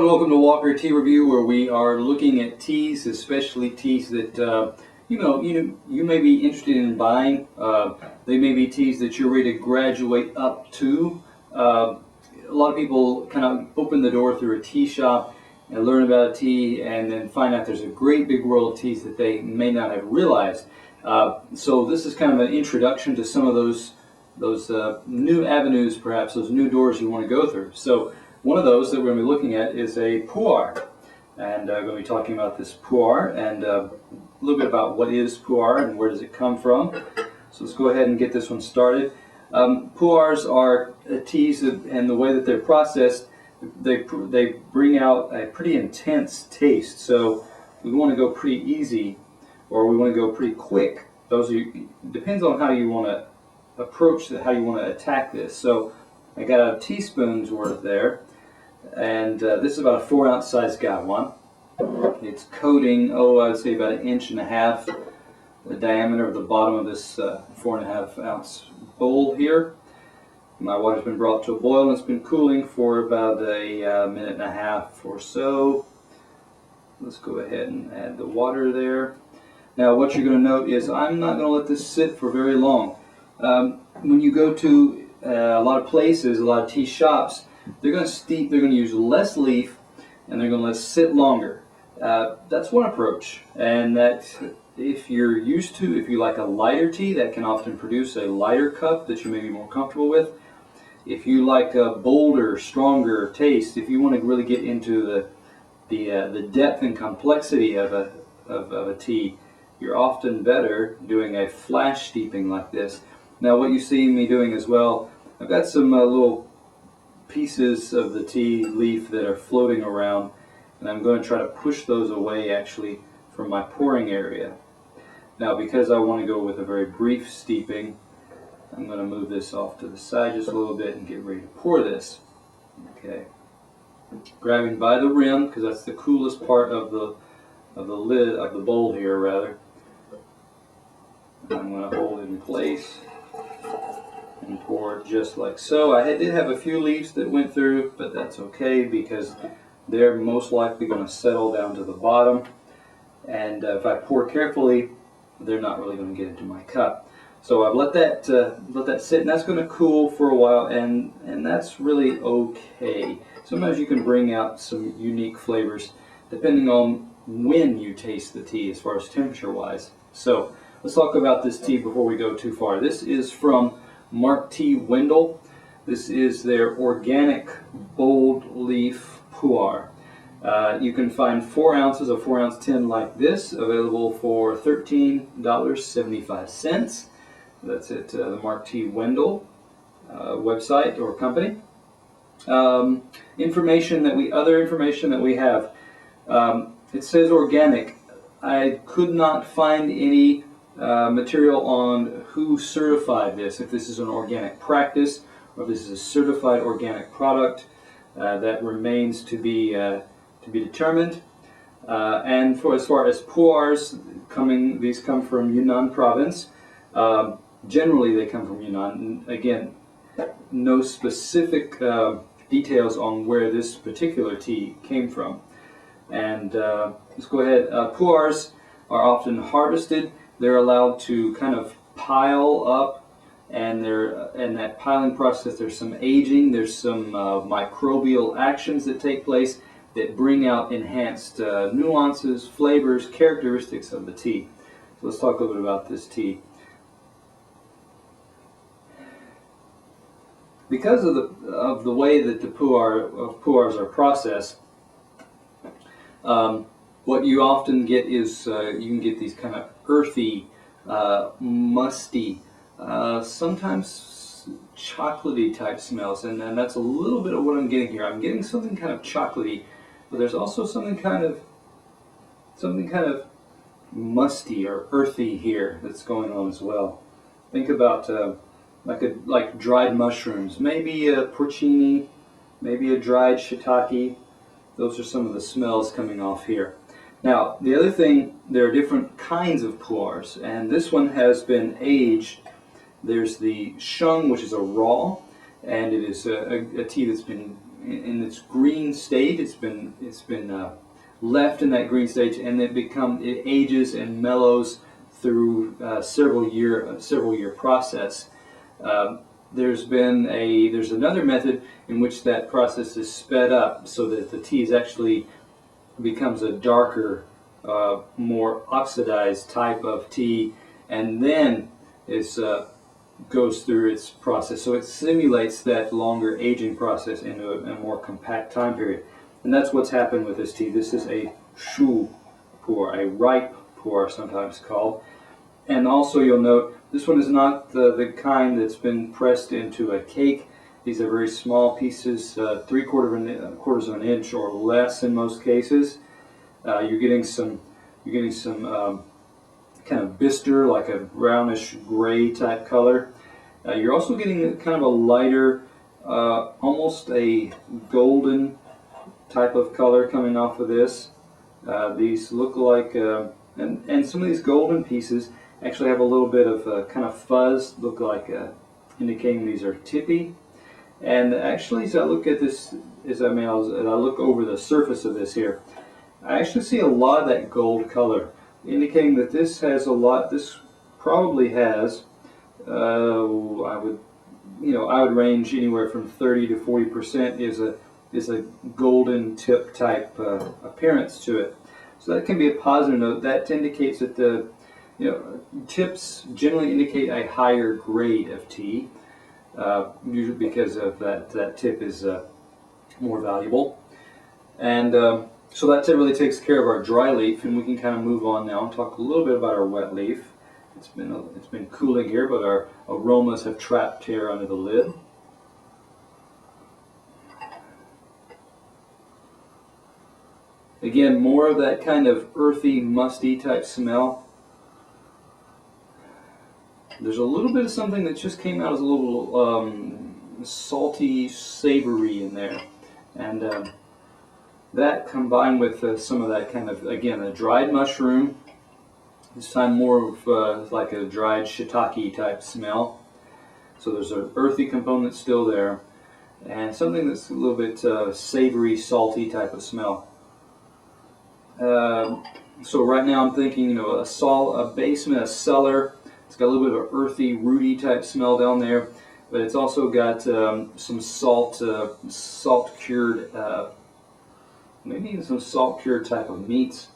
welcome to Walker Tea Review, where we are looking at teas, especially teas that you may be interested in buying. They may be teas that you're ready to graduate up to. A lot of people kind of open the door through a tea shop and learn about a tea, and then find out there's a great big world of teas that they may not have realized. So this is kind of an introduction to some of those new avenues, perhaps those new doors you want to go through. So one of those that we're going to be looking at is a pu'er, and I'm going to be talking about this pu'er and a little bit about what is pu'er and where does it come from. So let's go ahead and get this one started. Pu'ers are teas and the way that they're processed, they bring out a pretty intense taste. So we want to go pretty easy, or we want to go pretty quick. Depends on how you want to approach how you want to attack this. So I got a teaspoon's worth there, and this is about a 4-ounce size one. It's coating, I'd say about 1.5 inches the diameter of the bottom of this 4.5-ounce bowl here. My water's been brought to a boil and it's been cooling for about a minute and a half or so. Let's go ahead and add the water there. Now what you're going to note is I'm not going to let this sit for very long. When you go to a lot of places, a lot of tea shops, they're going to use less leaf, and they're going to let it sit longer. That's one approach, and that if you like a lighter tea, that can often produce a lighter cup that you may be more comfortable with. If you like a bolder, stronger taste, if you want to really get into the depth and complexity of a tea, you're often better doing a flash steeping like this. Now what you see me doing as well, I've got some little pieces of the tea leaf that are floating around, and I'm going to try to push those away actually from my pouring area. Now because I want to go with a very brief steeping, I'm going to move this off to the side just a little bit and get ready to pour this. Okay, grabbing by the rim because that's the coolest part of the lid of the bowl here rather. I'm going to hold it in place and pour it just like so. I did have a few leaves that went through, but that's okay because they're most likely going to settle down to the bottom, and if I pour carefully, they're not really going to get into my cup. So I've let that sit, and that's going to cool for a while, and that's really okay. Sometimes you can bring out some unique flavors depending on when you taste the tea as far as temperature wise. So let's talk about this tea before we go too far. This is from Mark T. Wendell. This is their organic bold leaf pu'er. You can find 4 ounces, a 4-ounce tin like this, available for $13.75. That's at the Mark T. Wendell website or company. Other information that we have. It says organic. I could not find any material on who certified this, if this is an organic practice or if this is a certified organic product. That remains to be determined. And as far as pu'ers, these come from Yunnan province. Generally they come from Yunnan. Again, no specific details on where this particular tea came from. And let's go ahead. Pu'ers are often harvested. They're allowed to kind of pile up, and in that piling process there's some aging, there's some microbial actions that take place that bring out enhanced nuances, flavors, characteristics of the tea. So let's talk a little bit about this tea. Because of the way that the pu'ers are processed, what you often get is you can get these kind of earthy, musty, sometimes chocolatey type smells, and that's a little bit of what I'm getting here. I'm getting something kind of chocolatey, but there's also something kind of musty or earthy here that's going on as well. Think about like dried mushrooms, maybe a porcini, maybe a dried shiitake. Those are some of the smells coming off here. Now, the other thing, there are different kinds of pu'ers, and this one has been aged. There's the shung, which is a raw, and it is a tea that's been in its green state. It's been left in that green stage, and it ages and mellows through several year process. There's another method in which that process is sped up so that the tea actually becomes a darker, more oxidized type of tea, and then it's goes through its process. So it simulates that longer aging process into a more compact time period. And that's what's happened with this tea. This is a shu pour, a ripe pour sometimes called. And also you'll note this one is not the kind that's been pressed into a cake. These are very small pieces, 3/4 of an inch or less in most cases. You're getting some kind of bistre, like a brownish gray type color. You're also getting kind of a lighter, almost a golden type of color coming off of this. These look like, and some of these golden pieces actually have a little bit of kind of fuzz, look like indicating these are tippy. And actually, as I look at this, as I look over the surface of this here, I actually see a lot of that gold color, indicating that this has a lot. This probably has, I would range anywhere from 30 to 40% is a golden tip type appearance to it. So that can be a positive note. That indicates that the tips generally indicate a higher grade of tea, usually because of that tip is more valuable. And so that really takes care of our dry leaf, and we can kind of move on now and talk a little bit about our wet leaf. It's been cooling here, but our aromas have trapped here under the lid. Again, more of that kind of earthy, musty type smell. There's a little bit of something that just came out as a little salty, savory in there, and that combined with some of that kind of, again, a dried mushroom, this time more of like a dried shiitake type smell. So there's an earthy component still there, and something that's a little bit savory, salty type of smell. So right now I'm thinking, a basement, a cellar. It's got a little bit of an earthy, rooty type smell down there, but it's also got some salt cured, maybe even some salt cured type of meats,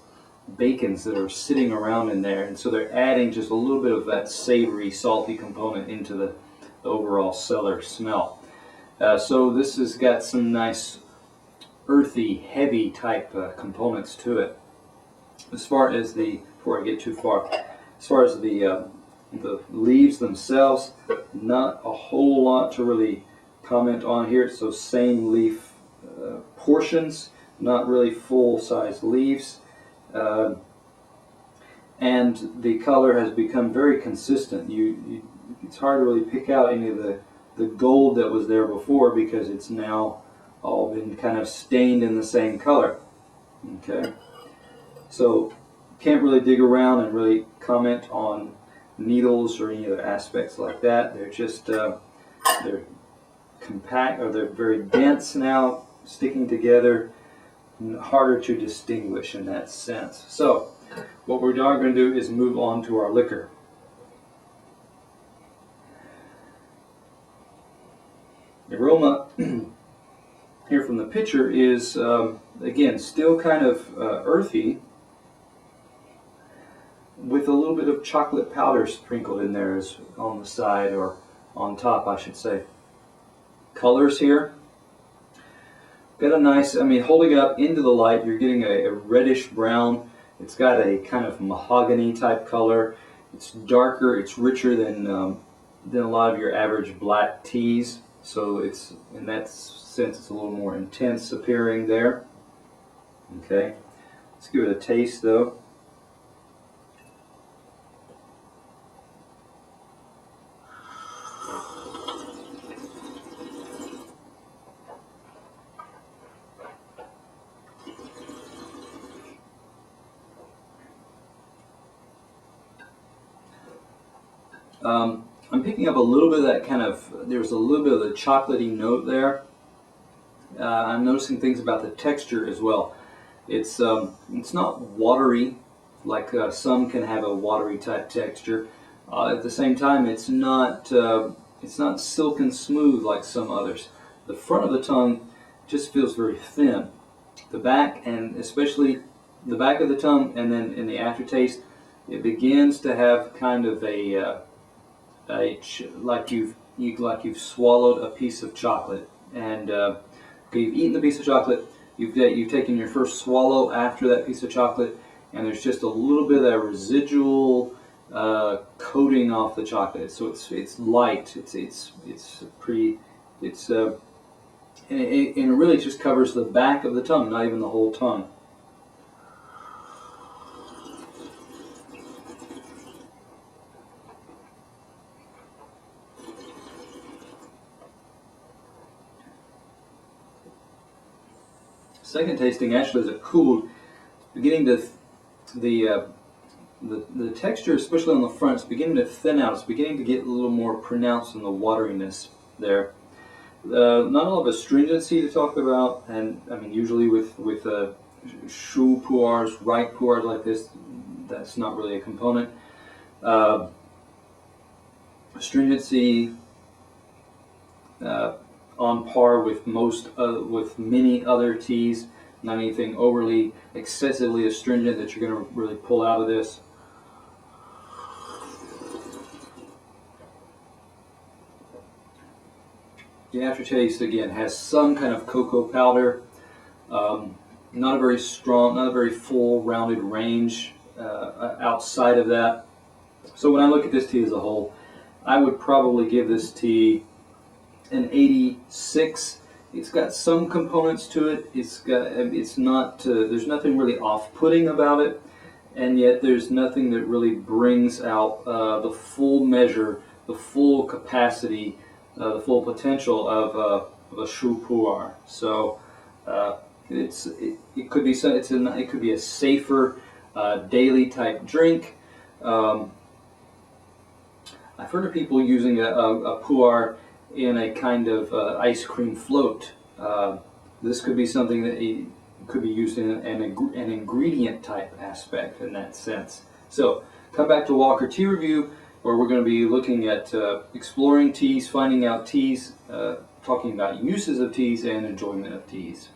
bacons that are sitting around in there, and so they're adding just a little bit of that savory, salty component into the overall cellar smell. So this has got some nice earthy, heavy type components to it. As far as before I get too far, as far as the leaves themselves, not a whole lot to really comment on here. So same leaf portions, not really full-size leaves, and the color has become very consistent. It's hard to really pick out any of the gold that was there before, because it's now all been kind of stained in the same color. Okay, so can't really dig around and really comment on needles or any other aspects like that. They're just they're compact, or they're very dense now, sticking together, harder to distinguish in that sense. So what we're now going to do is move on to our liquor. The aroma here from the picture is again still kind of earthy, with a little bit of chocolate powder sprinkled in there on the side, or on top I should say. Colors here, got a nice, holding it up into the light, you're getting a reddish brown. It's got a kind of mahogany type color. It's darker, it's richer than a lot of your average black teas. So it's, in that sense, it's a little more intense appearing there. Okay, let's give it a taste though. I'm picking up a little bit of that kind of, there's a little bit of the chocolatey note there. I'm noticing things about the texture as well. It's not watery like some can have a watery type texture. At the same time, it's not silken smooth like some others. The front of the tongue just feels very thin. The back, and especially the back of the tongue, and then in the aftertaste, it begins to have kind of like you've swallowed a piece of chocolate, and okay, you've eaten the piece of chocolate. You've taken your first swallow after that piece of chocolate, and there's just a little bit of that residual coating off the chocolate. So it's light. It's pretty. It's and it really just covers the back of the tongue, not even the whole tongue. Second tasting, actually, as it cooled, beginning to the uh, the texture, especially on the front, is beginning to thin out. It's beginning to get a little more pronounced in the wateriness there. Not all of astringency to talk about, and I mean usually with shu pu'ers, ripe pu'ers like this, that's not really a component. Uh, Astringency on par with with many other teas. Not anything overly excessively astringent that you're going to really pull out of this. The aftertaste again has some kind of cocoa powder. Not a very strong, not a very full, rounded range outside of that. So when I look at this tea as a whole, I would probably give this tea an 86. It's got some components to it. It's not. There's nothing really off-putting about it, and yet there's nothing that really brings out the full measure, the full capacity, the full potential of a shu pu'er. So it could be it could be a safer daily type drink. I've heard of people using a pu'er in a kind of ice cream float. This could be something that could be used in an ingredient type aspect in that sense. So come back to Walker Tea Review, where we're going to be looking at exploring teas, finding out teas, talking about uses of teas and enjoyment of teas.